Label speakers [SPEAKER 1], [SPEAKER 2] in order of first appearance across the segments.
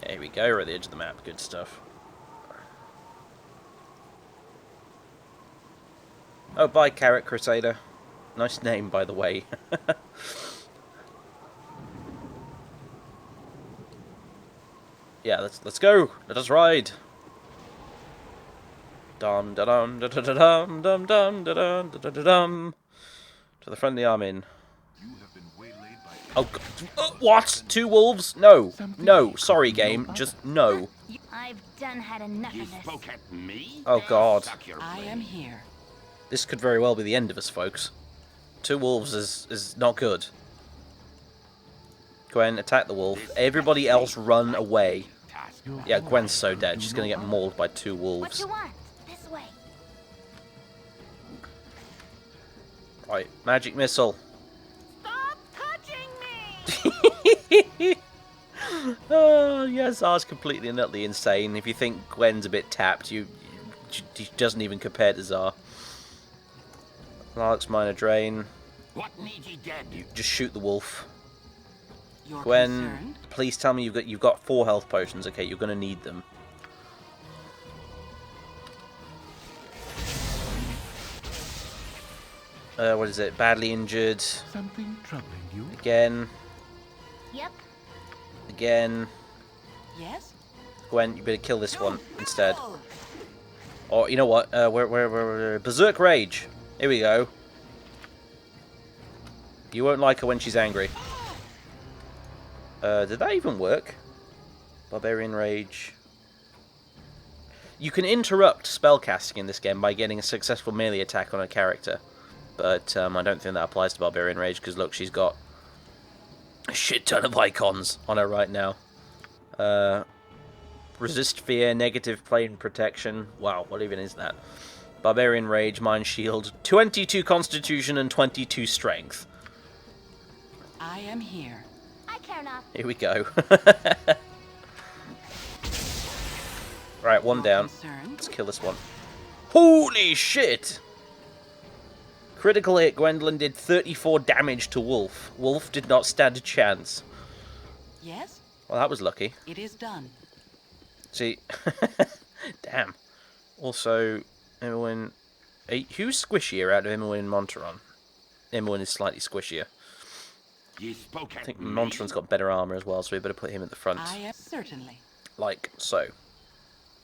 [SPEAKER 1] There we go, we're at the edge of the map. Good stuff. Oh, bye, Carrot Crusader. Nice name, by the way. Yeah, let's go. Let us ride. Dum da dum da da da dum dum dum da dum da da da dum. To the friendly armin. Oh, what? Two wolves? No, no. Sorry, game. Just no.
[SPEAKER 2] I've done had enough of this.
[SPEAKER 3] Spoke at me?
[SPEAKER 1] Oh God.
[SPEAKER 4] I am here.
[SPEAKER 1] This could very well be the end of us, folks. Two wolves is not good. Gwen, attack the wolf. Everybody else run away. Yeah, Gwen's so dead. She's gonna get mauled by two
[SPEAKER 2] What
[SPEAKER 1] wolves.
[SPEAKER 2] you want? This way.
[SPEAKER 1] Right, magic missile.
[SPEAKER 2] Stop touching me!
[SPEAKER 1] Oh, yes, Zara's completely and utterly insane. If you think Gwen's a bit tapped, she doesn't even compare to Zara. Lark's minor drain.
[SPEAKER 3] What need ye dead?
[SPEAKER 1] You just shoot the wolf.
[SPEAKER 4] You're
[SPEAKER 1] Gwen,
[SPEAKER 4] concerned?
[SPEAKER 1] please tell me you've got 4 health potions. Okay, you're gonna need them. What is it? Badly injured.
[SPEAKER 5] Something troubling you?
[SPEAKER 1] Again.
[SPEAKER 2] Yep.
[SPEAKER 1] Again.
[SPEAKER 4] Yes?
[SPEAKER 1] Gwen, you better kill this one instead. Or, you know what? We're Berserk Rage. Here we go. You won't like her when she's angry. Did that even work? Barbarian Rage. You can interrupt spellcasting in this game by getting a successful melee attack on a character. But I don't think that applies to Barbarian Rage, because look, she's got a shit ton of icons on her right now. Resist Fear, Negative Plane Protection. Wow, what even is that? Barbarian Rage, Mind Shield, 22 Constitution and 22 Strength.
[SPEAKER 4] I am here.
[SPEAKER 2] I care not.
[SPEAKER 1] Here we go. Right, one down.
[SPEAKER 4] Concerned?
[SPEAKER 1] Let's kill this one. Holy shit! Critical hit, Gwendolyn did 34 damage to Wolf. Wolf did not stand a chance.
[SPEAKER 4] Yes?
[SPEAKER 1] Well, that was lucky.
[SPEAKER 4] It is done.
[SPEAKER 1] See, damn. Also, Emmeline... Who's squishier out of Emmeline and Monteron? Emmeline is slightly squishier.
[SPEAKER 3] Ye spoke
[SPEAKER 1] I
[SPEAKER 3] at
[SPEAKER 1] think
[SPEAKER 3] me?
[SPEAKER 1] Monteron's got better armor as well, so we better put him at the front.
[SPEAKER 4] I am certainly.
[SPEAKER 1] Like so.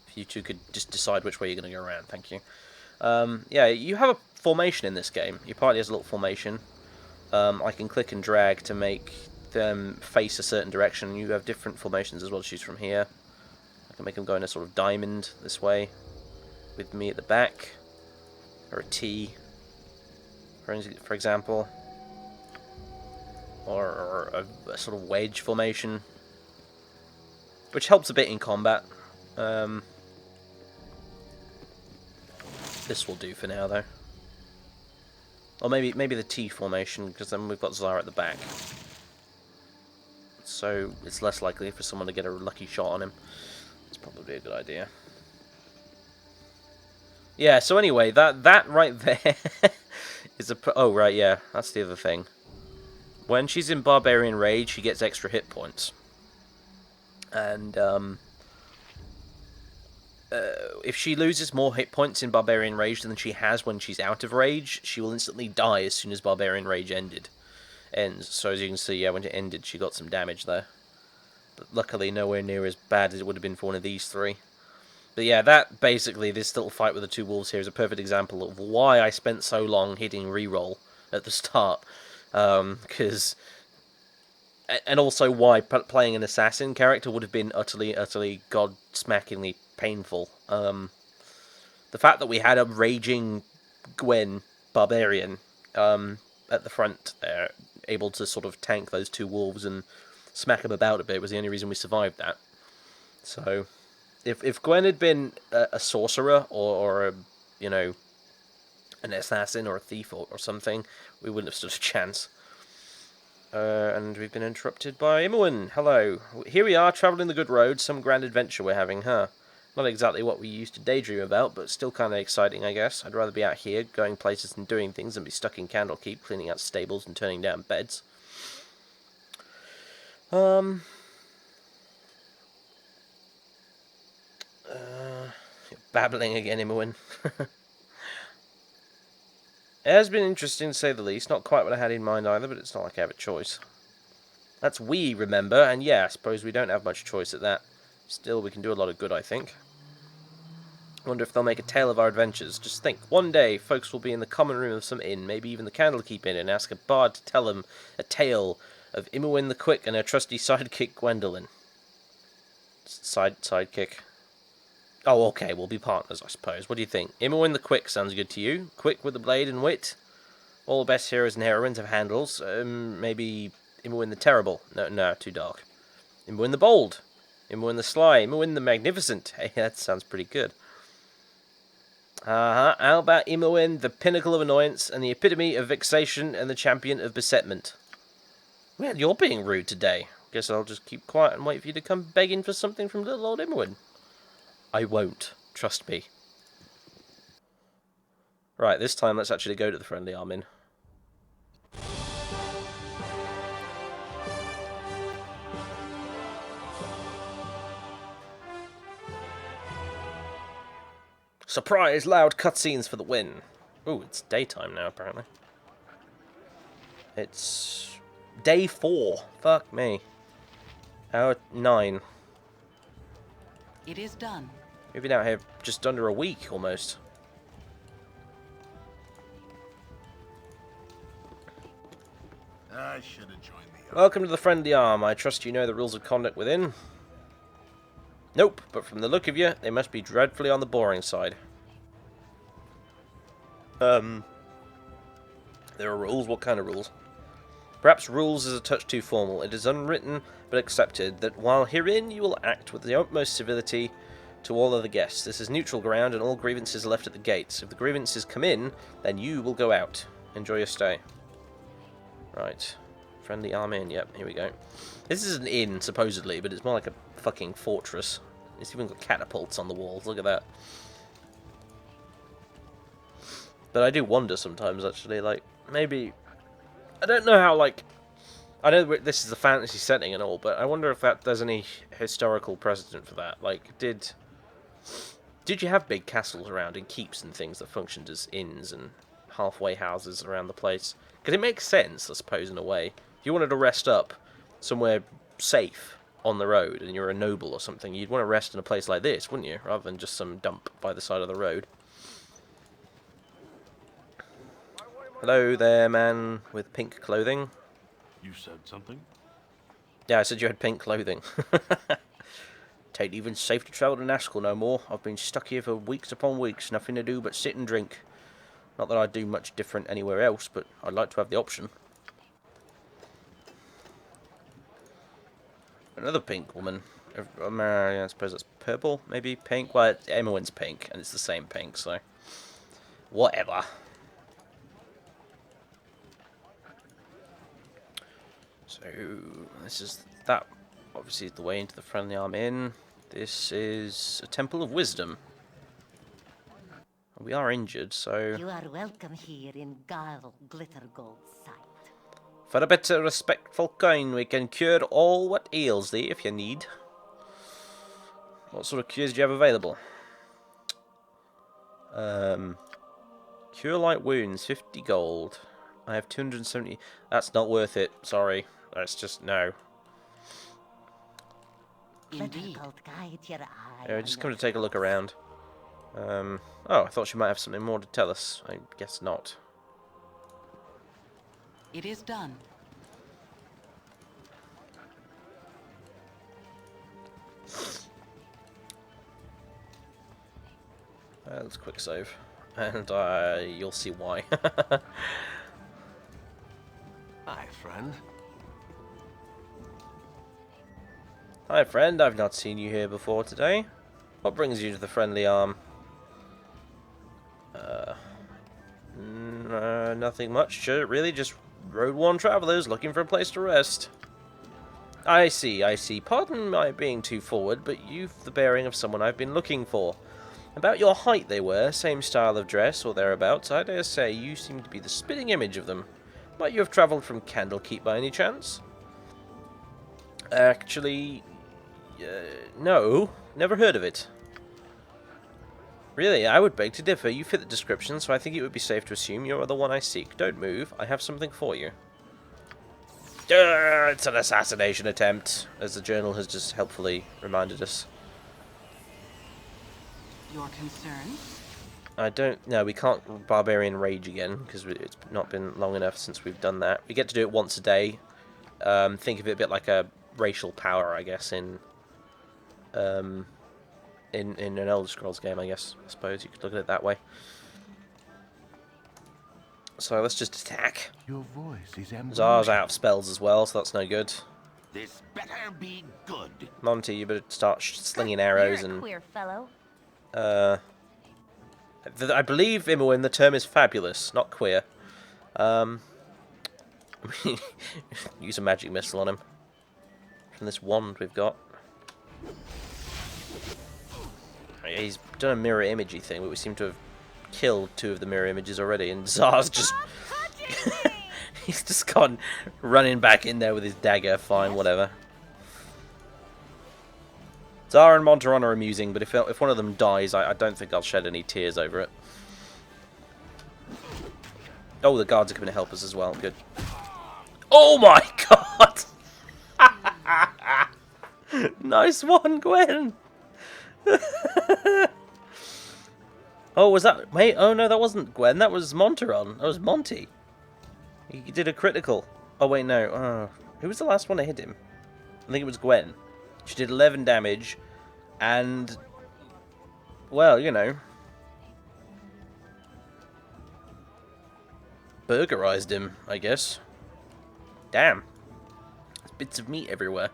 [SPEAKER 1] If you two could just decide which way you're going to go around, thank you. Yeah, you have a formation in this game. Your party has a little formation. I can click and drag to make them face a certain direction. You have different formations as well to choose from here. I can make them go in a sort of diamond this way, with me at the back, or a T, for example, or a sort of wedge formation, which helps a bit in combat. This will do for now, though. Or maybe the T formation, because then we've got Zara at the back. So it's less likely for someone to get a lucky shot on him. It's probably a good idea. Yeah, so anyway, that right there is a... Oh, right, yeah, that's the other thing. When she's in Barbarian Rage, she gets extra hit points. And, if she loses more hit points in Barbarian Rage than she has when she's out of Rage, she will instantly die as soon as Barbarian Rage ends. So as you can see, yeah, when it ended, she got some damage there. But luckily, nowhere near as bad as it would have been for one of these three. But yeah, that basically, this little fight with the two wolves here is a perfect example of why I spent so long hitting reroll at the start. Because... and also why playing an assassin character would have been utterly god-smackingly painful. The fact that we had a raging Gwen barbarian at the front there, able to sort of tank those two wolves and smack them about a bit, was the only reason we survived that. So, if Gwen had been a sorcerer or a, you know, an assassin or a thief or something, we wouldn't have stood a chance. And we've been interrupted by Imoen. Hello. Here we are, travelling the good road. Some grand adventure we're having, huh? Not exactly what we used to daydream about, but still kind of exciting, I guess. I'd rather be out here, going places and doing things, than be stuck in Candlekeep, cleaning out stables and turning down beds. babbling again, Imoen. It has been interesting to say the least. Not quite what I had in mind either, but it's not like I have a choice. That's we, remember, and yeah, I suppose we don't have much choice at that. Still, we can do a lot of good, I think. Wonder if they'll make a tale of our adventures. Just think, one day, folks will be in the common room of some inn, maybe even the Candlekeep Inn, and ask a bard to tell them a tale of Imoen the Quick and her trusty sidekick Gwendolyn. Sidekick. Oh, okay, we'll be partners, I suppose. What do you think? Imoen the Quick sounds good to you? Quick with the blade and wit? All the best heroes and heroines have handles. Maybe Imoen the Terrible. No, too dark. Imoen the Bold. Imoen the Sly. Imoen the Magnificent. Hey, that sounds pretty good. How about Imoen, the pinnacle of annoyance, and the epitome of vexation, and the champion of besetment? Well, you're being rude today. Guess I'll just keep quiet and wait for you to come begging for something from little old Imoen. I won't. Trust me. Right, this time let's actually go to the friendly Armin. Surprise! Loud cutscenes for the win. Ooh, it's daytime now, apparently. It's day 4. Fuck me. Hour 9.
[SPEAKER 4] It is done.
[SPEAKER 1] We've been out here just under a week, almost.
[SPEAKER 5] I should have joined the
[SPEAKER 1] Welcome to the Friendly Arm. I trust you know the rules of conduct within. Nope, but from the look of you, they must be dreadfully on the boring side. There are rules? What kind of rules? Perhaps rules is a touch too formal. It is unwritten, but accepted, that while herein you will act with the utmost civility to all other guests. This is neutral ground, and all grievances are left at the gates. If the grievances come in, then you will go out. Enjoy your stay. Right. Friendly Arm Inn, yep, here we go. This is an inn, supposedly, but it's more like a fucking fortress. It's even got catapults on the walls, look at that. But I do wonder sometimes, actually, like, maybe... I don't know how, like... I know this is a fantasy setting and all, but I wonder if there's any historical precedent for that. Like, did you have big castles around and keeps and things that functioned as inns and halfway houses around the place? Because it makes sense, I suppose, in a way. If you wanted to rest up somewhere safe on the road and you're a noble or something, you'd want to rest in a place like this, wouldn't you? Rather than just some dump by the side of the road. Hello there, man with pink clothing.
[SPEAKER 5] You said something?
[SPEAKER 1] Yeah, I said you had pink clothing. Tain't even safe to travel to Nazgul no more. I've been stuck here for weeks upon weeks, nothing to do but sit and drink. Not that I'd do much different anywhere else, but I'd like to have the option. Another pink woman. I suppose that's purple, maybe pink. Well, Imoen's pink, and it's the same pink, so... whatever. So, this is that. Obviously, the way into the Friendly Arm Inn. This is a Temple of Wisdom. We are injured, so...
[SPEAKER 2] You are welcome here in Garl Glittergold's sight.
[SPEAKER 1] For a bit of respectful coin, we can cure all what ails thee, if you need. What sort of cures do you have available? Cure light wounds, 50 gold. I have 270... That's not worth it, sorry. That's just, no.
[SPEAKER 4] Indeed.
[SPEAKER 2] Glittergold guide your eye.
[SPEAKER 1] Yeah,
[SPEAKER 2] on
[SPEAKER 1] just
[SPEAKER 2] your
[SPEAKER 1] come to take a look around. Oh, I thought she might have something more to tell us. I guess not.
[SPEAKER 4] It is done.
[SPEAKER 1] Let's quick save. And you'll see why.
[SPEAKER 5] Hi, friend.
[SPEAKER 1] Hi friend, I've not seen you here before today. What brings you to the Friendly Arm? Nothing much, really, just road-worn travellers looking for a place to rest. I see. Pardon my being too forward, but you've the bearing of someone I've been looking for. About your height they were, same style of dress or thereabouts. I dare say you seem to be the spitting image of them. Might you have travelled from Candlekeep by any chance? Actually, no. Never heard of it. Really, I would beg to differ. You fit the description, so I think it would be safe to assume you're the one I seek. Don't move. I have something for you. It's an assassination attempt, as the journal has just helpfully reminded us.
[SPEAKER 4] Your concern?
[SPEAKER 1] I don't... No, we can't Barbarian Rage again, because it's not been long enough since we've done that. We get to do it once a day. Think of it a bit like a racial power, I guess, in an Elder Scrolls game, I suppose you could look at it that way. So let's just attack.
[SPEAKER 5] Your voice is
[SPEAKER 1] Zar's out of spells as well, so that's no good.
[SPEAKER 3] This better be good.
[SPEAKER 1] Monty, you better start slinging arrows
[SPEAKER 2] You're a
[SPEAKER 1] and...
[SPEAKER 2] queer fellow.
[SPEAKER 1] I believe, Imoen, the term is fabulous, not queer. Use a magic missile on him. From this wand we've got. He's done a mirror imagey thing, but we seem to have killed 2 of the mirror images already, and Zar's just... he's just gone running back in there with his dagger. Fine, whatever. Zara and Monteron are amusing, but if one of them dies, I don't think I'll shed any tears over it. Oh, the guards are coming to help us as well. Good. Oh my god! Nice one, Gwen! Oh, was that... Wait, oh no, that wasn't Gwen. That was Monteron. That was Monty. He did a critical. Oh, wait, no. Oh. Who was the last one to hit him? I think it was Gwen. She did 11 damage, and, well, you know, burgerized him, I guess. Damn. There's bits of meat everywhere.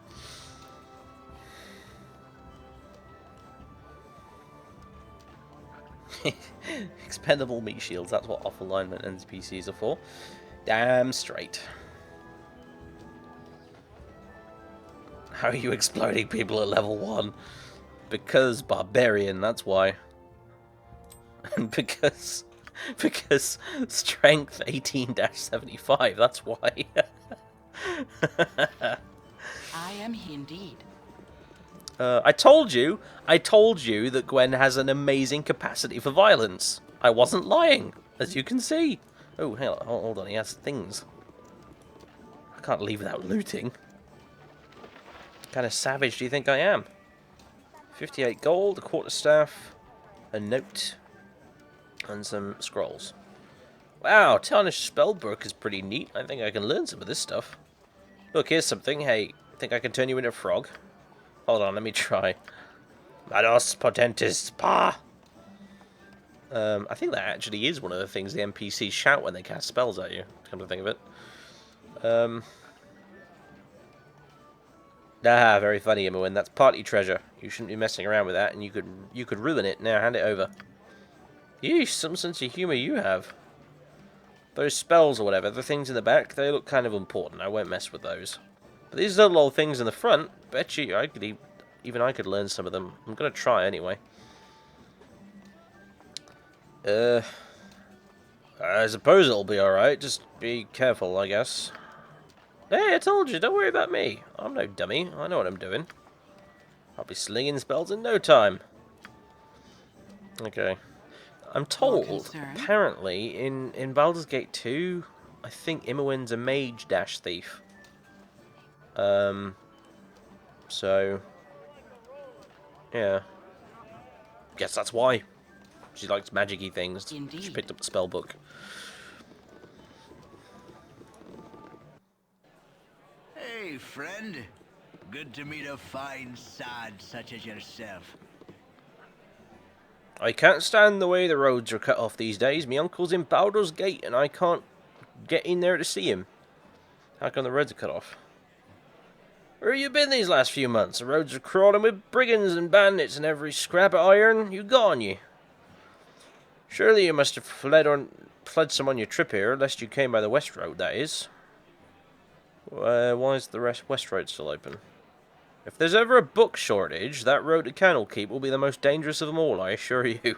[SPEAKER 1] Expendable meat shields, that's what off alignment NPCs are for. Damn straight. How are you exploding people at level 1? Because barbarian, that's why. And because strength 18-75, that's why.
[SPEAKER 4] I am indeed.
[SPEAKER 1] I told you that Gwen has an amazing capacity for violence. I wasn't lying, as you can see. Oh, hell, hold on, he has things. I can't leave without looting. What kind of savage do you think I am? 58 gold, a quarterstaff, a note, and some scrolls. Wow, Tarnished Spellbook is pretty neat. I think I can learn some of this stuff. Look, here's something. Hey, think I can turn you into a frog? Hold on, let me try. Manos Potentis Pa! I think that actually is one of the things the NPCs shout when they cast spells at you, come to think of it. Very funny, Imoen. That's party treasure. You shouldn't be messing around with that, and you could ruin it. Now, hand it over. Yeesh, some sense of humour you have. Those spells or whatever, the things in the back, they look kind of important. I won't mess with those. But these little old things in the front, bet you even I could learn some of them. I'm going to try anyway. I suppose it'll be alright. Just be careful, I guess. Hey, I told you, don't worry about me. I'm no dummy. I know what I'm doing. I'll be slinging spells in no time. Okay. I'm told, apparently, in Baldur's Gate 2, I think Imoen's a mage dash thief. So, yeah. Guess that's why. She likes magic-y things.
[SPEAKER 4] Indeed.
[SPEAKER 1] She picked up the spell book.
[SPEAKER 6] Hey, friend. Good to meet a fine sod such as yourself.
[SPEAKER 1] I can't stand the way the roads are cut off these days. Me uncle's in Baldur's Gate and I can't get in there to see him. How come the roads are cut off? Where have you been these last few months? The roads are crawling with brigands and bandits and every scrap of iron. You gone, you? Surely you must have fled some on your trip here, lest you came by the west road, that is. Why is the west road still open? If there's ever a book shortage, that road to Candlekeep will be the most dangerous of them all, I assure you.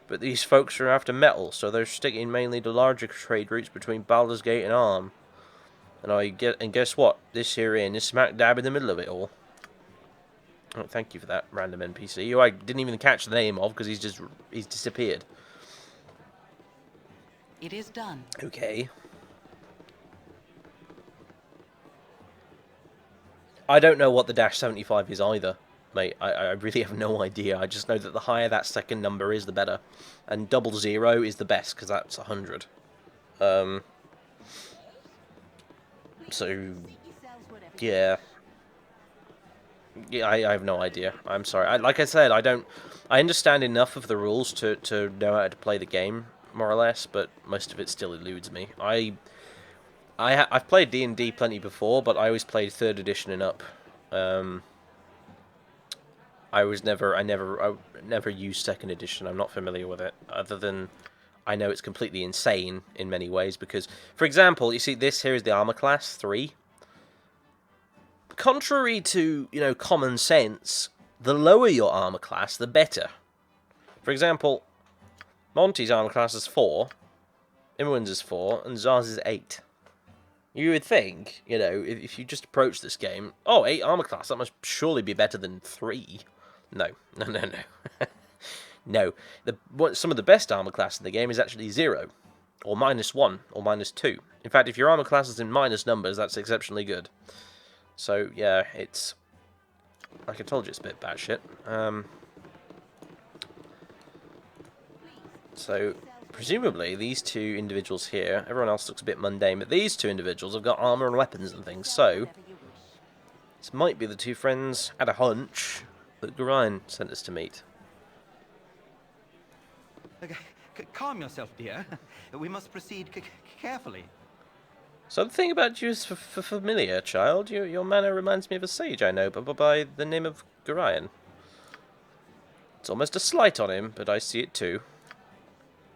[SPEAKER 1] But these folks are after metal, so they're sticking mainly to larger trade routes between Baldur's Gate and Arm. And guess what? This here inn is smack dab in the middle of it all. Oh, thank you for that, random NPC, who I didn't even catch the name of, because he's disappeared.
[SPEAKER 4] It is done.
[SPEAKER 1] Okay. I don't know what the dash 75 is either, mate. I really have no idea. I just know that the higher that second number is, the better. And 00 is the best, because that's 100. So, yeah. Yeah, I have no idea. I'm sorry. Like I said, I understand enough of the rules to know how to play the game, more or less, but most of it still eludes me. I've played D&D plenty before, but I always played 3rd edition and up. I never used 2nd edition. I'm not familiar with it, other than I know it's completely insane in many ways. Because, for example, you see this here is the armor class 3. Contrary to, common sense, the lower your armor class, the better. For example, Monty's armor class is 4, Imowen's is 4, and Zar's is 8. You would think, if you just approach this game, 8 armor class, that must surely be better than 3. No. No. Some of the best armor class in the game is actually 0, or -1, or -2. In fact, if your armor class is in minus numbers, that's exceptionally good. So, yeah, it's... Like I told you, it's a bit batshit. So, presumably, these two individuals here, everyone else looks a bit mundane, but these two individuals have got armor and weapons and things, so this might be the two friends, at a hunch, that Gorion sent us to meet.
[SPEAKER 7] Calm yourself, dear. We must proceed carefully.
[SPEAKER 1] Something about you is familiar, child. Your manner reminds me of a sage I know, but by the name of Gorion. It's almost a slight on him, but I see it too.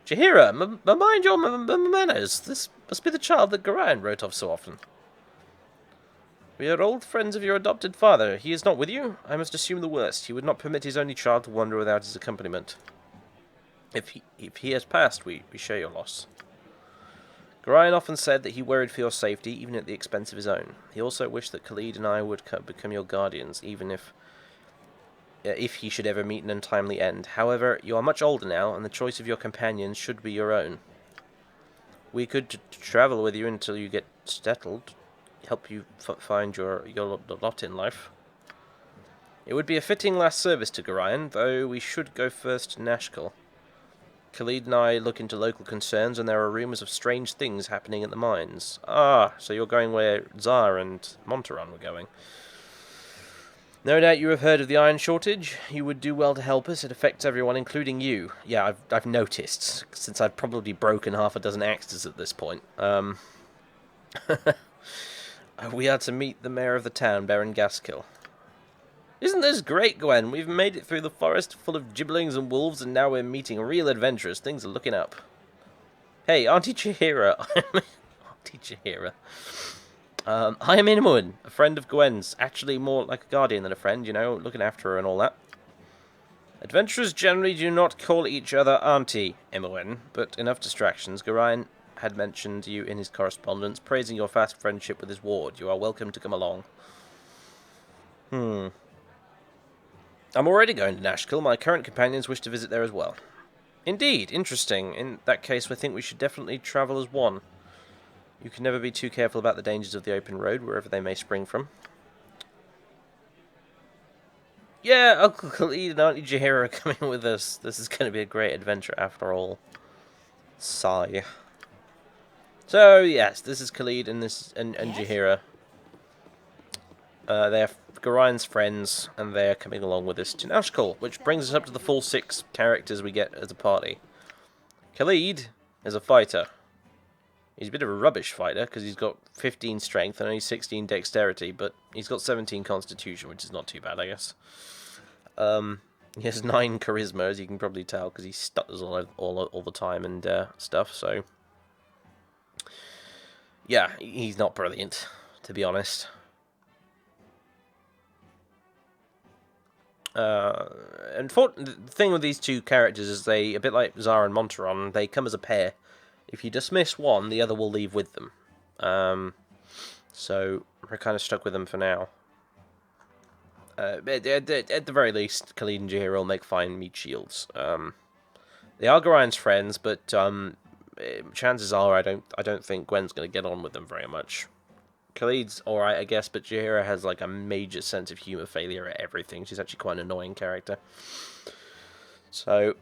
[SPEAKER 1] Jaheira, mind your manners. This must be the child that Gorion wrote of so often. We are old friends of your adopted father. He is not with you? I must assume the worst. He would not permit his only child to wander without his accompaniment. If he has passed, we share your loss. Gorion often said that he worried for your safety, even at the expense of his own. He also wished that Khalid and I would become your guardians, even if he should ever meet an untimely end. However, you are much older now, and the choice of your companions should be your own. We could travel with you until you get settled, help you find your lot in life. It would be a fitting last service to Gorion, though we should go first to Nashkel. Khalid and I look into local concerns, and there are rumours of strange things happening at the mines. Ah, so you're going where Zar and Monteron were going. No doubt you have heard of the iron shortage. You would do well to help us. It affects everyone, including you. Yeah, I've noticed, since I've probably broken half a dozen axes at this point. We are to meet the mayor of the town, Baron Gaskill. Isn't this great, Gwen? We've made it through the forest full of gibberlings and wolves, and now we're meeting real adventurers. Things are looking up. Hey, Auntie Jaheira. Auntie Jaheira. I am Imowen, a friend of Gwen's. Actually, more like a guardian than a friend, looking after her and all that. Adventurers generally do not call each other Auntie, Imowen, but enough distractions. Gorion had mentioned you in his correspondence, praising your fast friendship with his ward. You are welcome to come along. I'm already going to Nashkel. My current companions wish to visit there as well. Indeed, interesting. In that case, I think we should definitely travel as one. You can never be too careful about the dangers of the open road, wherever they may spring from. Yeah, Uncle Khalid and Auntie Jaheira are coming with us. This is going to be a great adventure after all. Sigh. So, yes, this is Khalid and Jaheira. They're Gorion's friends, and they're coming along with us to Nashkel, which brings us up to the full 6 characters we get as a party. Khalid is a fighter. He's a bit of a rubbish fighter, because he's got 15 strength and only 16 dexterity, but he's got 17 constitution, which is not too bad, I guess. He has 9 charisma, as you can probably tell, because he stutters all the time and stuff, so... Yeah, he's not brilliant, to be honest. And the thing with these two characters is they, a bit like Zara and Monteron, they come as a pair. If you dismiss one, the other will leave with them. So we're kind of stuck with them for now. At the very least, Khalid and Jaheira will make fine meat shields. They are Gorian's friends, but chances are I don't think Gwen's going to get on with them very much. Khalid's alright, I guess, but Jaheira has like a major sense of humour failure at everything. She's actually quite an annoying character. So,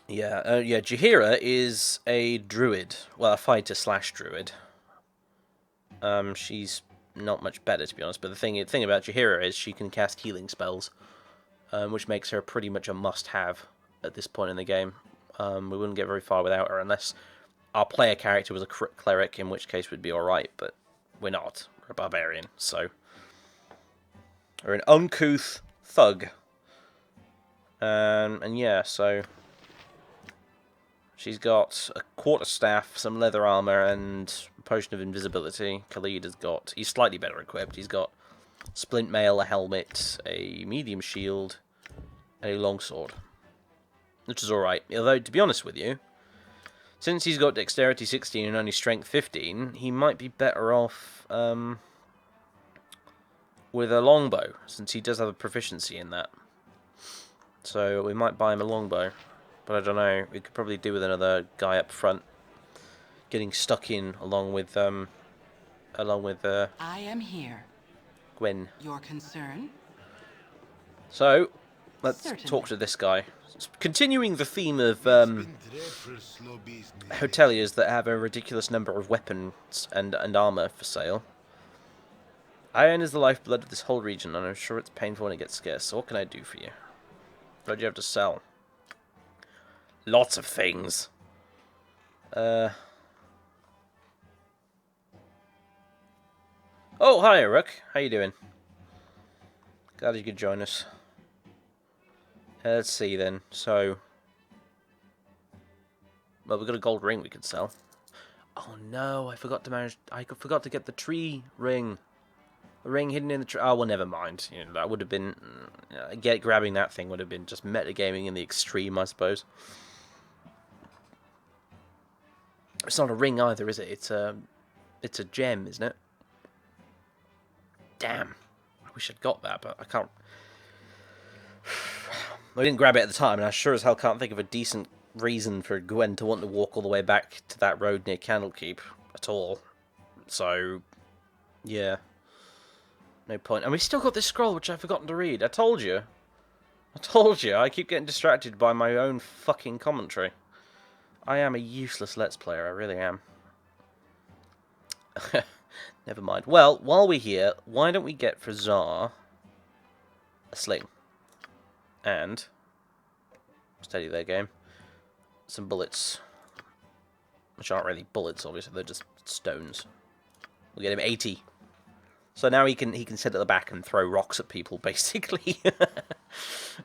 [SPEAKER 1] yeah, Jaheira is a druid. Well, a fighter/druid. She's not much better, to be honest, but the thing about Jaheira is she can cast healing spells, which makes her pretty much a must-have at this point in the game. We wouldn't get very far without her unless our player character was a cleric, in which case we'd be alright, but we're not. We're a barbarian, so... We're an uncouth thug. And yeah, so... She's got a quarterstaff, some leather armor, and a potion of invisibility. Khalid has got... He's slightly better equipped. He's got splint mail, a helmet, a medium shield, and a longsword. Which is alright. Although, to be honest with you, since he's got dexterity 16 and only strength 15, he might be better off with a longbow, since he does have a proficiency in that. So we might buy him a longbow. But I don't know, we could probably do with another guy up front getting stuck in along with
[SPEAKER 4] I am here.
[SPEAKER 1] Gwen.
[SPEAKER 4] Your concern?
[SPEAKER 1] So, let's
[SPEAKER 4] Certainly.
[SPEAKER 1] talk to this guy. Continuing the theme of hoteliers that have a ridiculous number of weapons and armor for sale. Iron is the lifeblood of this whole region, and I'm sure it's painful when it gets scarce. So what can I do for you? What do you have to sell? Lots of things. Oh, hi, Rook. How you doing? Glad you could join us. Let's see then. So, well, we've got a gold ring we could sell. Oh no, I forgot to get the tree ring. The ring hidden in the tree. Oh well, never mind. You know, that would have been grabbing that thing would have been just metagaming in the extreme, I suppose. It's not a ring either, is it? It's a gem, isn't it? Damn. I wish I'd got that, but I can't. I didn't grab it at the time, and I sure as hell can't think of a decent reason for Gwen to want to walk all the way back to that road near Candlekeep at all. So, yeah. No point. And we still got this scroll, which I've forgotten to read. I told you. I keep getting distracted by my own fucking commentary. I am a useless Let's Player, I really am. Never mind. Well, while we're here, why don't we get for Tsar a sling? And, steady there, game, some bullets. Which aren't really bullets, obviously, they're just stones. We'll get him 80. So now he can sit at the back and throw rocks at people, basically.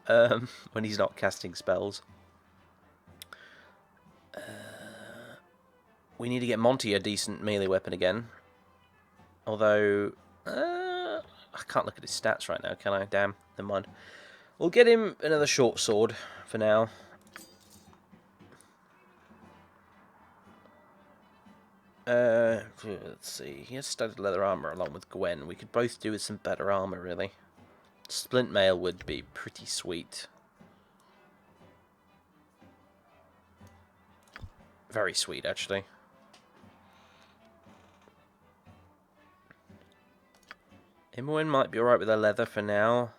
[SPEAKER 1] When he's not casting spells. We need to get Monty a decent melee weapon again. Although, I can't look at his stats right now, can I? Damn, never mind. We'll get him another short sword for now. Let's see. He has studded leather armor along with Gwen. We could both do with some better armor, really. Splint mail would be pretty sweet. Very sweet, actually. Imoen might be alright with her leather for now.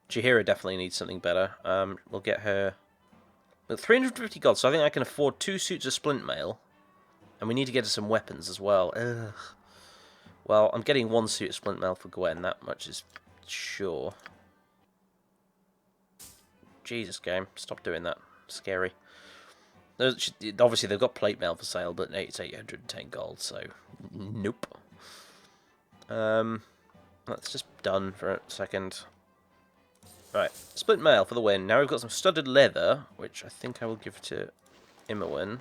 [SPEAKER 1] Jaheira definitely needs something better. We'll get her... With 350 gold, so I think I can afford 2 suits of splint mail. And we need to get her some weapons as well. Ugh. Well, I'm getting 1 suit of splint mail for Gwen, that much is sure. Jesus, game. Stop doing that. Scary. Obviously, they've got plate mail for sale, but it's 810 gold, so... Nope. That's just done for a second. Right, split mail for the win. Now we've got some studded leather, which I think I will give to Imoen.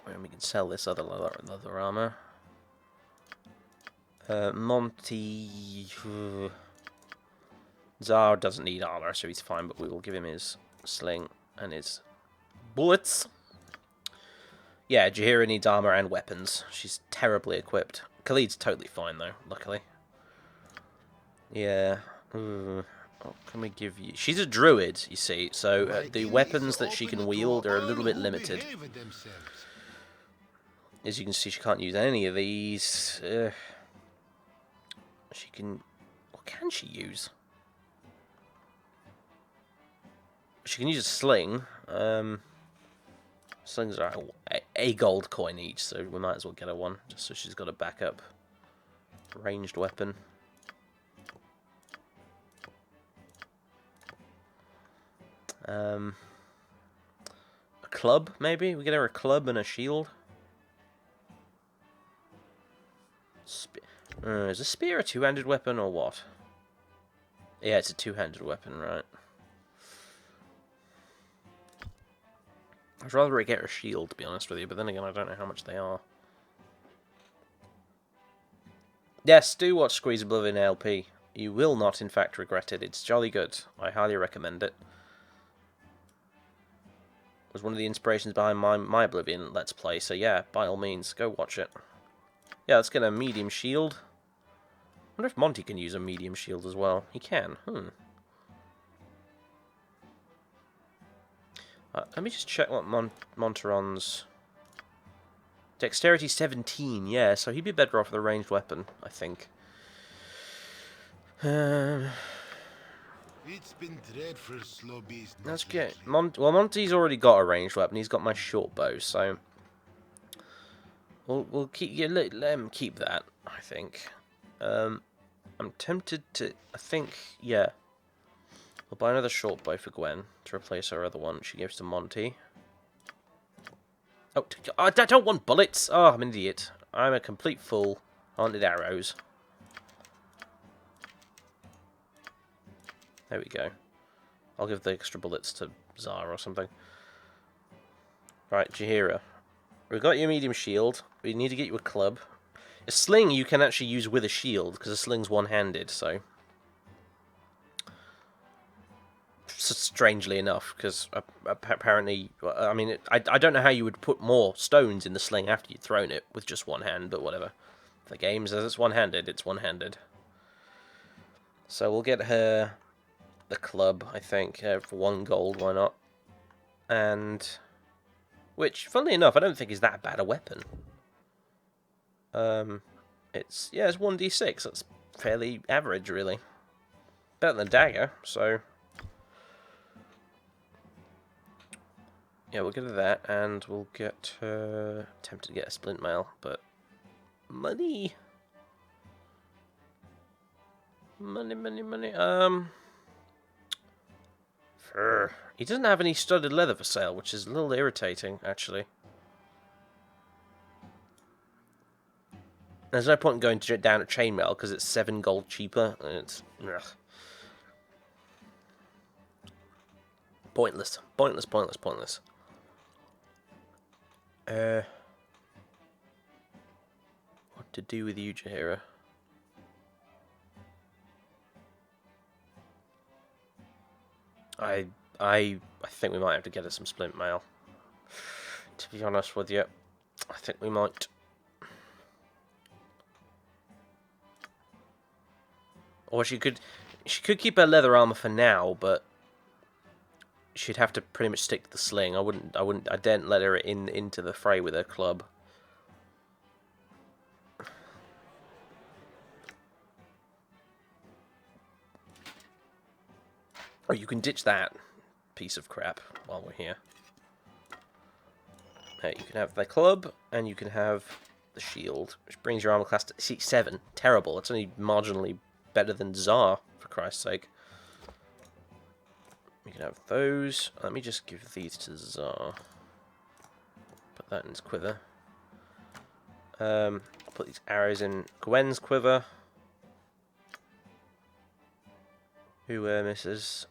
[SPEAKER 1] And we can sell this other leather armor. Monty... Tsar doesn't need armor, so he's fine, but we will give him his sling and his bullets. Yeah, Jaheira needs armor and weapons. She's terribly equipped. Khalid's totally fine though, luckily. Yeah. What can we give you? She's a druid, you see, so the weapons that she can wield are a little bit limited. As you can see, she can't use any of these. She can... What can she use? She can use a sling. Slings are a gold coin each, so we might as well get her one, just so she's got a backup ranged weapon. A club, maybe? We get her a club and a shield. Is a spear a two-handed weapon or what? Yeah, it's a two-handed weapon, right. I'd rather get her a shield, to be honest with you, but then again, I don't know how much they are. Yes, do watch Squeeze Oblivion LP. You will not, in fact, regret it. It's jolly good. I highly recommend it. It was one of the inspirations behind my Oblivion Let's Play, so yeah, by all means, go watch it. Yeah, let's get a medium shield. I wonder if Monty can use a medium shield as well. He can. Let me just check what Monteron's... Dexterity 17, yeah, so he'd be better off with a ranged weapon, I think.
[SPEAKER 8] It's been dreadful slow business.
[SPEAKER 1] Let's get... well, Monty's already got a ranged weapon. He's got my short bow, so... We'll keep... Yeah, let him keep that, I think. I'm tempted to... I think, yeah. We'll buy another short bow for Gwen to replace her other one she gives to Monty. Oh, I don't want bullets! Oh, I'm an idiot. I'm a complete fool. I wanted arrows. There we go. I'll give the extra bullets to Zara or something. Right, Jaheira. We've got your medium shield. We need to get you a club. A sling you can actually use with a shield, because a sling's one-handed, so... Strangely enough, because apparently... I mean, I don't know how you would put more stones in the sling after you'd thrown it with just one hand, but whatever. If the game says it's one-handed, it's one-handed. So we'll get her the club, I think, for 1 gold, why not? And... which, funnily enough, I don't think is that bad a weapon. It's 1d6. That's fairly average, really. Better than a dagger, so... yeah, we'll get her that, and we'll get her... tempted to get a splint mail, but... money! Money. He doesn't have any studded leather for sale, which is a little irritating, actually. There's no point in going down to chainmail, because it's 7 gold cheaper, and it's... ugh. Pointless. What to do with you, Jaheira? I think we might have to get her some splint mail. To be honest with you, I think we might. Or she could keep her leather armor for now, but she'd have to pretty much stick to the sling. I daren't let her into the fray with her club. Oh, you can ditch that piece of crap while we're here. Hey, you can have the club, and you can have the shield, which brings your armor class to 7. Terrible. It's only marginally better than Tsar, for Christ's sake. You can have those. Let me just give these to Tsar. Put that in his quiver. I'll put these arrows in Gwen's quiver. Who misses?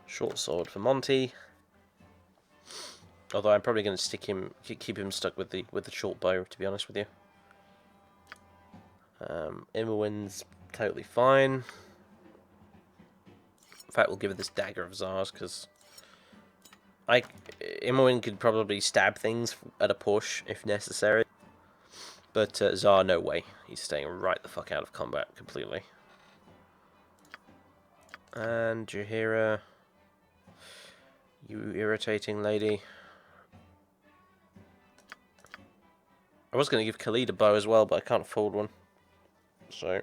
[SPEAKER 1] Short sword for Monty. Although I'm probably going to keep him stuck with the short bow, to be honest with you. Imowen's totally fine. In fact, we'll give her this dagger of Zar's, because Imowen could probably stab things at a push if necessary. But Zar, no way. He's staying right the fuck out of combat completely. And Jaheira, you irritating lady. I was going to give Khalid a bow as well, but I can't afford one. So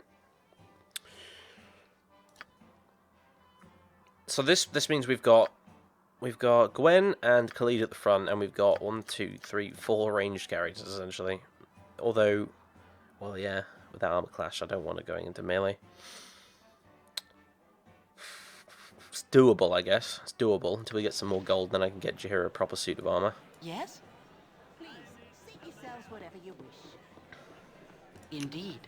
[SPEAKER 1] this means we've got Gwen and Khalid at the front, and we've got 1, 2, 3, 4 ranged characters essentially. Although, well, yeah, with that armor clash, I don't want to go into melee. It's doable, I guess. It's doable until we get some more gold, then I can get Jaheira a proper suit of armor.
[SPEAKER 4] Yes?
[SPEAKER 2] Please, seat yourselves whatever you wish.
[SPEAKER 4] Indeed.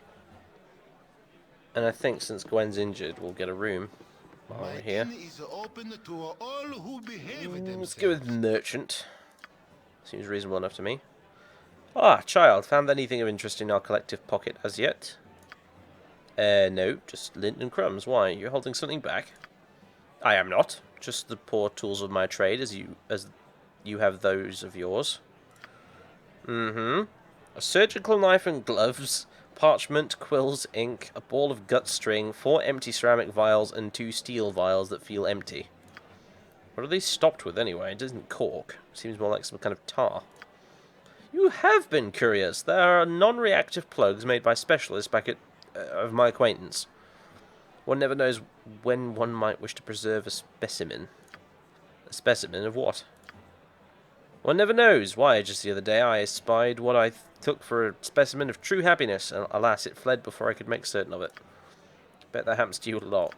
[SPEAKER 1] And I think since Gwen's injured, we'll get a room while
[SPEAKER 8] My
[SPEAKER 1] we're here.
[SPEAKER 8] inn is open to all who behave themselves.
[SPEAKER 1] Let's go with merchant. Seems reasonable enough to me. Ah, child, found anything of interest in our collective pocket as yet? No, just lint and crumbs. Why? You're holding something back? I am not. Just the poor tools of my trade, as you have those of yours. A surgical knife and gloves, parchment, quills, ink, a ball of gut string, 4 empty ceramic vials, and 2 steel vials that feel empty. What are these stopped with anyway? It isn't cork. Seems more like some kind of tar. You have been curious. There are non-reactive plugs made by specialists back at of my acquaintance. One never knows when one might wish to preserve a specimen. A specimen of what? One never knows. Why, just the other day I espied what I took for a specimen of true happiness, and alas, it fled before I could make certain of it. Bet that happens to you a lot.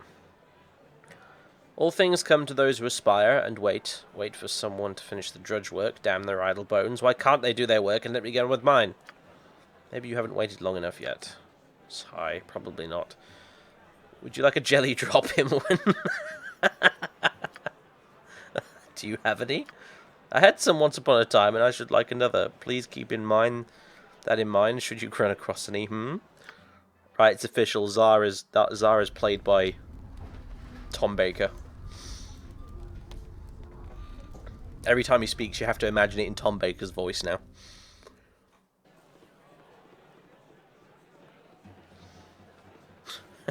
[SPEAKER 1] All things come to those who aspire, and wait for someone to finish the drudge work. Damn their idle bones. Why can't they do their work and let me get on with mine? Maybe you haven't waited long enough yet. Sigh, probably not. Would you like a jelly drop, Himwin? Do you have any? I had some once upon a time, and I should like another. Please keep in mind should you run across any. Right, it's official. Zara is played by Tom Baker. Every time he speaks, you have to imagine it in Tom Baker's voice now.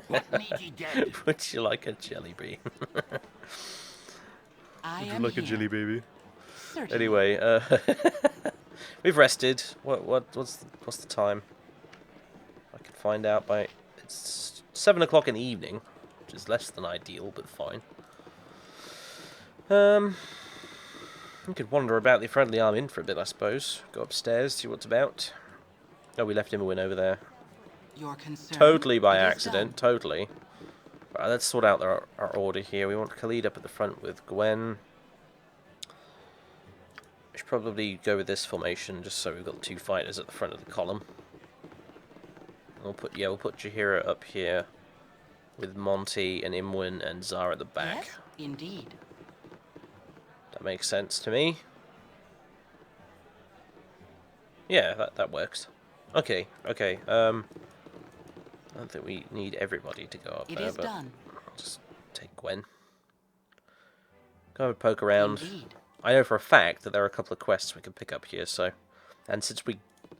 [SPEAKER 3] What need ye dead?
[SPEAKER 1] Would you like a jelly bean?
[SPEAKER 4] I
[SPEAKER 1] Would you
[SPEAKER 4] am
[SPEAKER 1] like a
[SPEAKER 4] here.
[SPEAKER 1] jelly baby?
[SPEAKER 4] Certainly.
[SPEAKER 1] Anyway, we've rested. What's the time? I can find out by it's 7 o'clock in the evening, which is less than ideal, but fine. We could wander about the friendly arm inn for a bit, I suppose. Go upstairs, see what's about. Oh, we left him a win over there.
[SPEAKER 4] Your concern.
[SPEAKER 1] Totally by
[SPEAKER 4] It is
[SPEAKER 1] accident, totally. Right, let's sort out our order here. We want Khalid up at the front with Gwen. We should probably go with this formation, just so we've got 2 fighters at the front of the column. We'll put Jaheira up here with Monty and Imwin and Zara at the
[SPEAKER 4] done.
[SPEAKER 1] back.
[SPEAKER 4] Yes, indeed.
[SPEAKER 1] That makes sense to me. Yeah, that works. Okay. I don't think we need everybody to go up
[SPEAKER 4] It
[SPEAKER 1] there,
[SPEAKER 4] is
[SPEAKER 1] but
[SPEAKER 4] done.
[SPEAKER 1] I'll just take Gwen. Go have a poke around.
[SPEAKER 4] Indeed.
[SPEAKER 1] I know for a fact that there are a couple of quests we can pick up here, so... And since we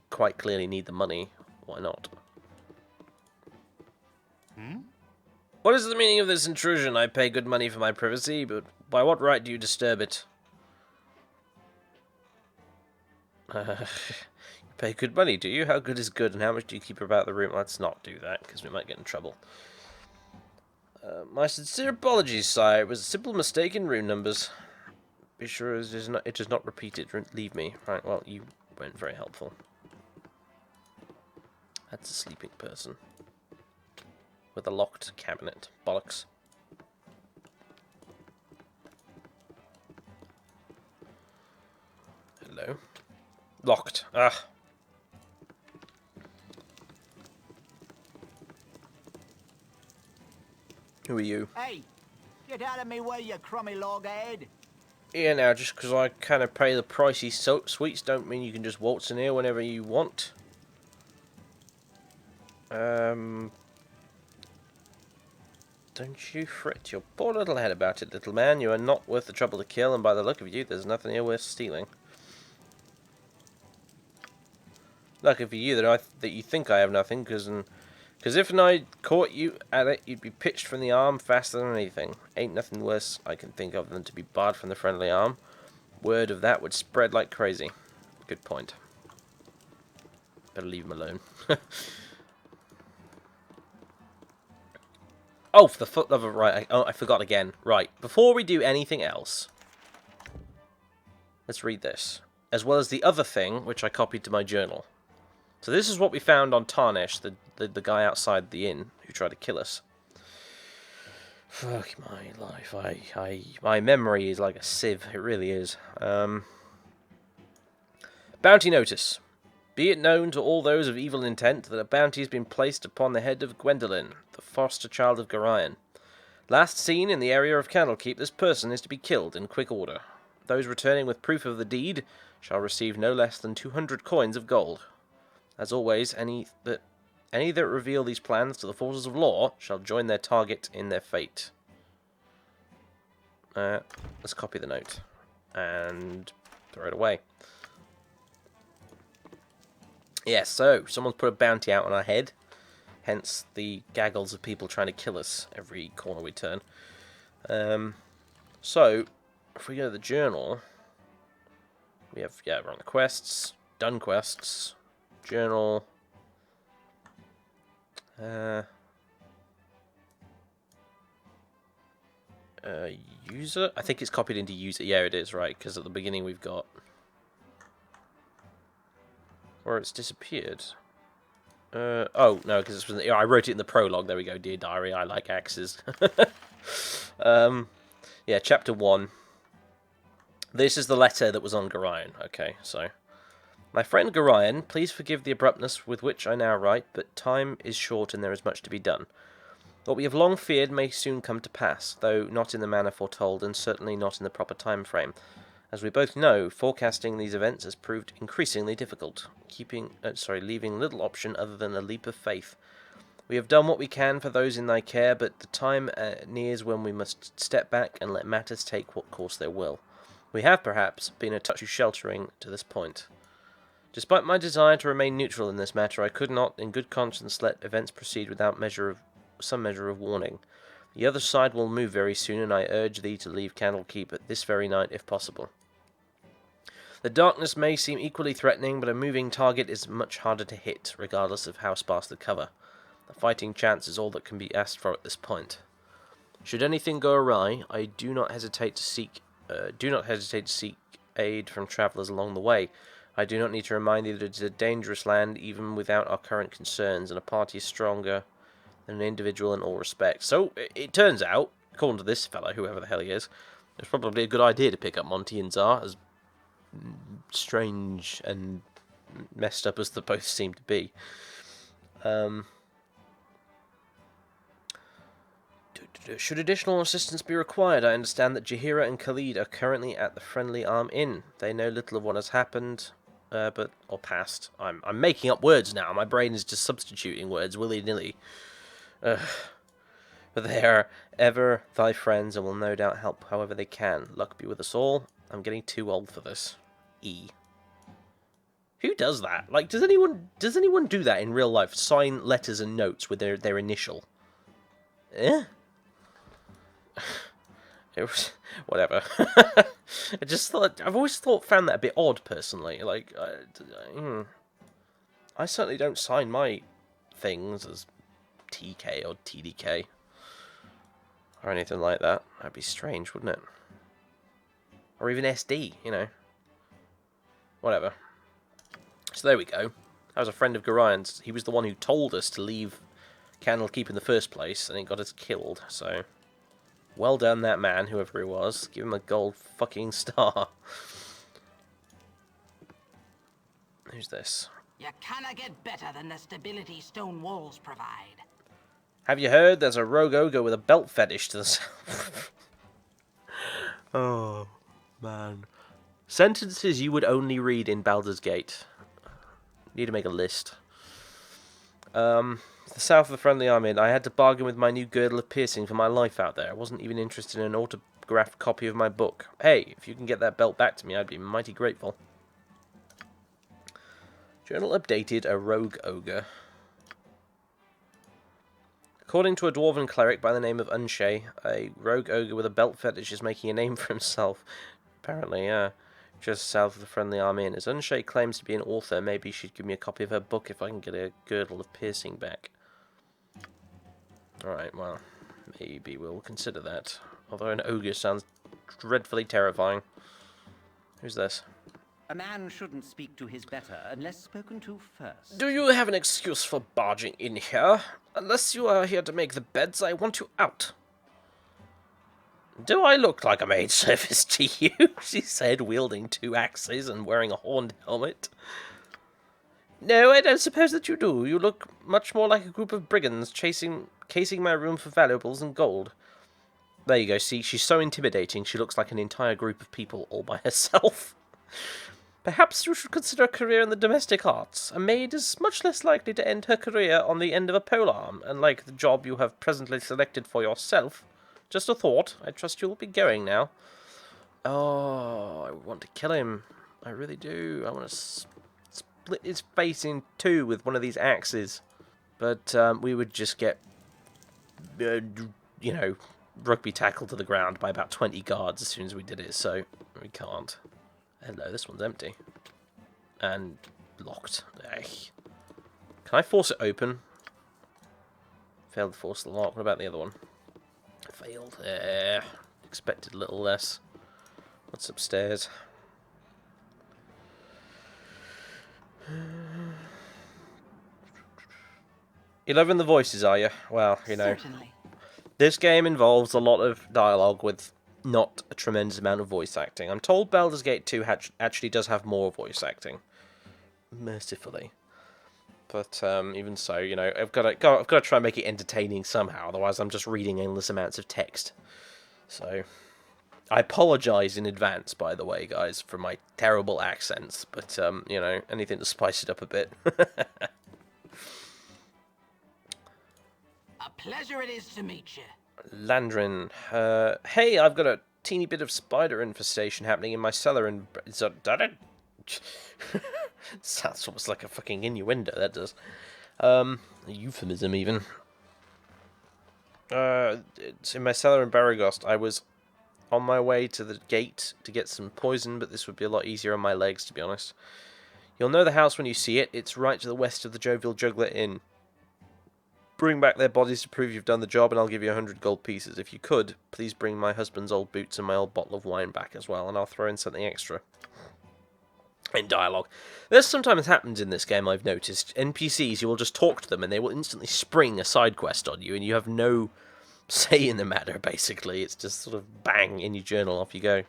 [SPEAKER 1] quite clearly need the money, why not? What is the meaning of this intrusion? I pay good money for my privacy, but by what right do you disturb it? You pay good money, do you? How good is good, and how much do you keep about the room? Let's not do that, because we might get in trouble. My sincere apologies, sire. It was a simple mistake in room numbers. Be sure it is not repeated. Leave me. Right, well, you weren't very helpful. That's a sleeping person. With a locked cabinet. Bollocks. Hello. Locked. Ah. Who are you?
[SPEAKER 6] Hey, get out of me way, you crummy loghead.
[SPEAKER 1] Yeah, now, just because I kind of pay the pricey sweets don't mean you can just waltz in here whenever you want. Don't you fret your poor little head about it, little man. You are not worth the trouble to kill, and by the look of you, there's nothing here worth stealing. Lucky for you that you think I have nothing, because if I caught you at it, you'd be pitched from the arm faster than anything. Ain't nothing worse I can think of than to be barred from the friendly arm. Word of that would spread like crazy. Good point. Better leave him alone. Oh, for the foot lover, right. I forgot again. Right, before we do anything else, let's read this. As well as the other thing, which I copied to my journal. So this is what we found on Tarnish, the guy outside the inn who tried to kill us. Fuck my life. My memory is like a sieve. It really is. Bounty notice. Be it known to all those of evil intent that a bounty has been placed upon the head of Gwendolen, the foster child of Gorion. Last seen in the area of Candlekeep, this person is to be killed in quick order. Those returning with proof of the deed shall receive no less than 200 coins of gold. As always, any that reveal these plans to the forces of law shall join their target in their fate. Let's copy the note and throw it away. Yes, so someone's put a bounty out on our head, hence the gaggles of people trying to kill us every corner we turn. So, if we go to the journal, we have, we're on the quests, done quests, journal, user? I think it's copied into user. Yeah, it is, right, because at the beginning we've got where it's disappeared. Oh, no, because this was, I wrote it in the prologue. There we go. Dear Diary, I like axes. Yeah, chapter 1. This is the letter that was on Gorion. Okay, so. My friend Gorion, please forgive the abruptness with which I now write, but time is short and there is much to be done. What we have long feared may soon come to pass, though not in the manner foretold, and certainly not in the proper time frame. As we both know, forecasting these events has proved increasingly difficult, leaving little option other than a leap of faith. We have done what we can for those in thy care, but the time nears when we must step back and let matters take what course they will. We have, perhaps, been a touch too sheltering to this point. Despite my desire to remain neutral in this matter, I could not, in good conscience, let events proceed without some measure of warning. The other side will move very soon, and I urge thee to leave Candlekeep at this very night, if possible. The darkness may seem equally threatening, but a moving target is much harder to hit, regardless of how sparse the cover. The fighting chance is all that can be asked for at this point. Should anything go awry, I do not hesitate to seek aid from travellers along the way. I do not need to remind thee that it is a dangerous land, even without our current concerns, and a party is stronger than an individual in all respects. So, it turns out, according to this fella, whoever the hell he is, it's probably a good idea to pick up Monty and Tsar, as strange and messed up as they both seem to be. Should additional assistance be required, I understand that Jaheira and Khalid are currently at the Friendly Arm Inn. They know little of what has happened, or passed. I'm making up words now. My brain is just substituting words willy-nilly. But they are ever thy friends and will no doubt help however they can. Luck be with us all. I'm getting too old for this. E. Who does that? Like, does anyone do that in real life? Sign letters and notes with their initial? Eh? It was whatever. I've always found that a bit odd personally. Like, I certainly don't sign my things as TK or TDK or anything like that. That'd be strange, wouldn't it? Or even SD, you know. Whatever. So there we go. That was a friend of Gorion's. He was the one who told us to leave Candlekeep in the first place, and he got us killed, so... Well done, that man, whoever he was. Give him a gold fucking star. Who's this?
[SPEAKER 4] You cannot get better than the stability stone walls provide.
[SPEAKER 1] Have you heard there's a rogue ogre with a belt fetish to the south? Oh, man. Sentences you would only read in Baldur's Gate. Need to make a list. The south of the Friendly Arm Inn. I had to bargain with my new girdle of piercing for my life out there. I wasn't even interested in an autographed copy of my book. Hey, if you can get that belt back to me, I'd be mighty grateful. Journal updated, a rogue ogre. According to a dwarven cleric by the name of Unshay, a rogue ogre with a belt fetish is making a name for himself. Apparently, yeah. Just south of the Friendly Army. And as Unshay claims to be an author, maybe she'd give me a copy of her book if I can get a girdle of piercing back. Alright, well, maybe we'll consider that. Although an ogre sounds dreadfully terrifying. Who's this?
[SPEAKER 9] A man shouldn't speak to his better unless spoken to first.
[SPEAKER 1] Do you have an excuse for barging in here? Unless you are here to make the beds, I want you out. Do I look like a maid service to you? She said, wielding 2 axes and wearing a horned helmet. No, I don't suppose that you do. You look much more like a group of brigands casing my room for valuables and gold. There you go, see, she's so intimidating, she looks like an entire group of people all by herself. Perhaps you should consider a career in the domestic arts. A maid is much less likely to end her career on the end of a polearm, unlike the job you have presently selected for yourself. Just a thought. I trust you'll be going now. Oh, I want to kill him. I really do. I want to split his face in 2 with one of these axes. But we would just get, you know, rugby tackled to the ground by about 20 guards as soon as we did it, so we can't. Hello, this one's empty. And locked. Ugh. Can I force it open? Failed to force the lock. What about the other one? Failed. Expected a little less. What's upstairs? You're loving the voices, are you? Well, you know.
[SPEAKER 4] Certainly.
[SPEAKER 1] This game involves a lot of dialogue with not a tremendous amount of voice acting. I'm told Baldur's Gate 2 actually does have more voice acting. Mercifully. But even so, you know, I've got to try and make it entertaining somehow, otherwise I'm just reading endless amounts of text. So, I apologise in advance, by the way, guys, for my terrible accents, but, you know, anything to spice it up a bit.
[SPEAKER 4] A pleasure it is to meet you.
[SPEAKER 1] Landrin, hey, I've got a teeny bit of spider infestation happening in my cellar, and sounds almost like a fucking innuendo, that does. A euphemism, even. It's in my cellar in Baragost. I was on my way to the gate to get some poison, but this would be a lot easier on my legs, to be honest. You'll know the house when you see it. It's right to the west of the Jovial Juggler Inn. Bring back their bodies to prove you've done the job, and I'll give you 100 gold pieces. If you could, please bring my husband's old boots and my old bottle of wine back as well, and I'll throw in something extra. In dialogue. This sometimes happens in this game, I've noticed. NPCs, you will just talk to them, and they will instantly spring a side quest on you, and you have no say in the matter, basically. It's just sort of bang, in your journal, off you go.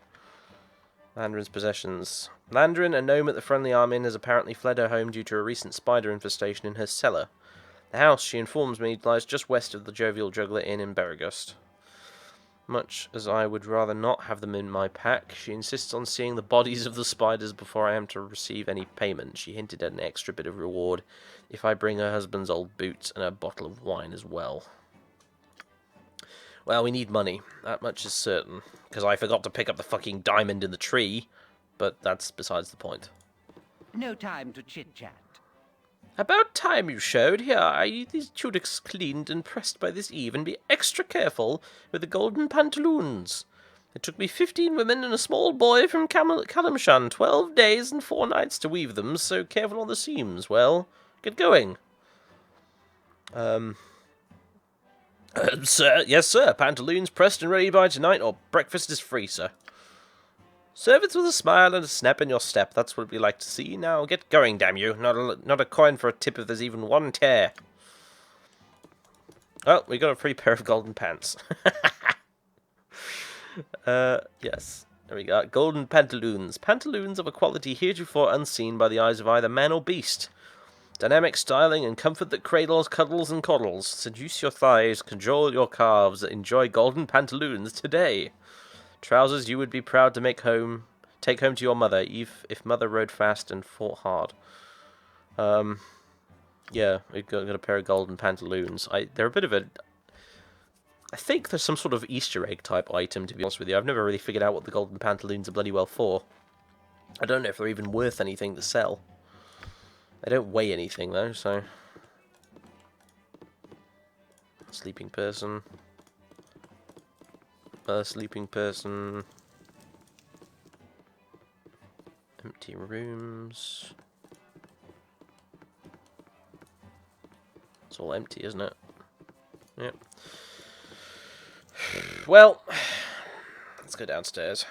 [SPEAKER 1] Landrin's possessions. Landrin, a gnome at the Friendly Army, has apparently fled her home due to a recent spider infestation in her cellar. The house, she informs me, lies just west of the Jovial Juggler Inn in Baragost. Much as I would rather not have them in my pack, she insists on seeing the bodies of the spiders before I am to receive any payment. She hinted at an extra bit of reward if I bring her husband's old boots and a bottle of wine as well. Well, we need money. That much is certain. Because I forgot to pick up the fucking diamond in the tree. But that's besides the point.
[SPEAKER 9] No time to chit-chat.
[SPEAKER 1] About time you showed. Here, I need these tunics cleaned and pressed by this eve, and be extra careful with the golden pantaloons. It took me 15 women and a small boy from Kalimshan 12 days and 4 nights to weave them, so careful on the seams. Well, get going. Sir, yes, sir. Pantaloons pressed and ready by tonight, or breakfast is free, sir. Servants with a smile and a snap in your step. That's what we like to see. Now get going, damn you. Not a coin for a tip if there's even one tear. Oh, we got a free pair of golden pants. Yes. There we go. Golden pantaloons. Pantaloons of a quality heretofore unseen by the eyes of either man or beast. Dynamic styling and comfort that cradles, cuddles, and coddles. Seduce your thighs, cajole your calves. Enjoy golden pantaloons today. Trousers you would be proud to take home to your mother, if mother rode fast and fought hard. Yeah, we've got a pair of golden pantaloons. They're a bit of a... I think there's some sort of Easter egg type item, to be honest with you. I've never really figured out what the golden pantaloons are bloody well for. I don't know if they're even worth anything to sell. They don't weigh anything though, so... Sleeping person. Sleeping person. Empty rooms. It's all empty, isn't it? Yep. Well, let's go downstairs.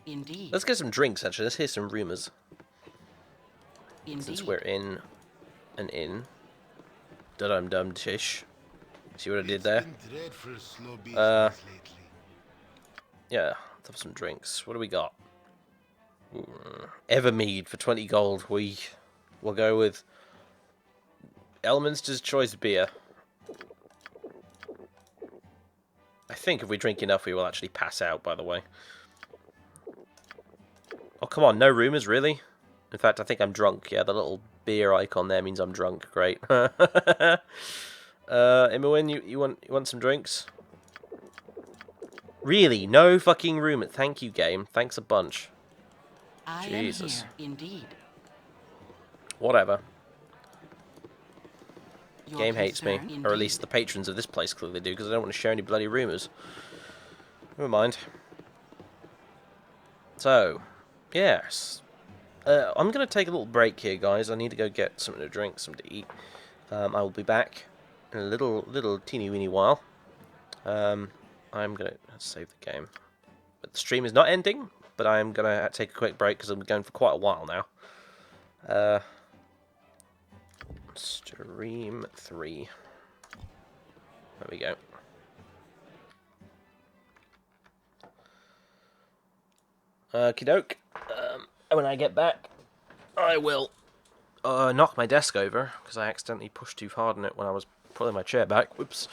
[SPEAKER 4] Indeed.
[SPEAKER 1] Let's get some drinks, actually. Let's hear some rumours.
[SPEAKER 4] Indeed.
[SPEAKER 1] Since we're in an inn. Dum-dum-tish. See what I did there?
[SPEAKER 8] It's been dreadful slow business lately.
[SPEAKER 1] Yeah, let's have some drinks. What do we got? Evermead for 20 gold. We'll go with Elminster's Choice Beer. I think if we drink enough, we will actually pass out, by the way. Oh, come on. No rumours, really? In fact, I think I'm drunk. Yeah, the little beer icon there means I'm drunk. Great. Imowen, you want some drinks? Really? No fucking rumour. Thank you, game. Thanks a bunch.
[SPEAKER 4] I
[SPEAKER 1] Jesus.
[SPEAKER 4] am here, indeed.
[SPEAKER 1] Whatever.
[SPEAKER 4] Your
[SPEAKER 1] Game hates me.
[SPEAKER 4] concern,
[SPEAKER 1] Or at
[SPEAKER 4] indeed.
[SPEAKER 1] least the patrons of this place clearly do, because I don't want to share any bloody rumours. Never mind. So, yes. I'm going to take a little break here, guys. I need to go get something to drink, something to eat. I will be back in a little teeny weeny while. I'm going to save the game. But the stream is not ending, but I'm going to take a quick break because I'm going for quite a while now. Stream 3. There we go. Okie doke. When I get back, I will knock my desk over because I accidentally pushed too hard on it when I was pulling my chair back. Whoops.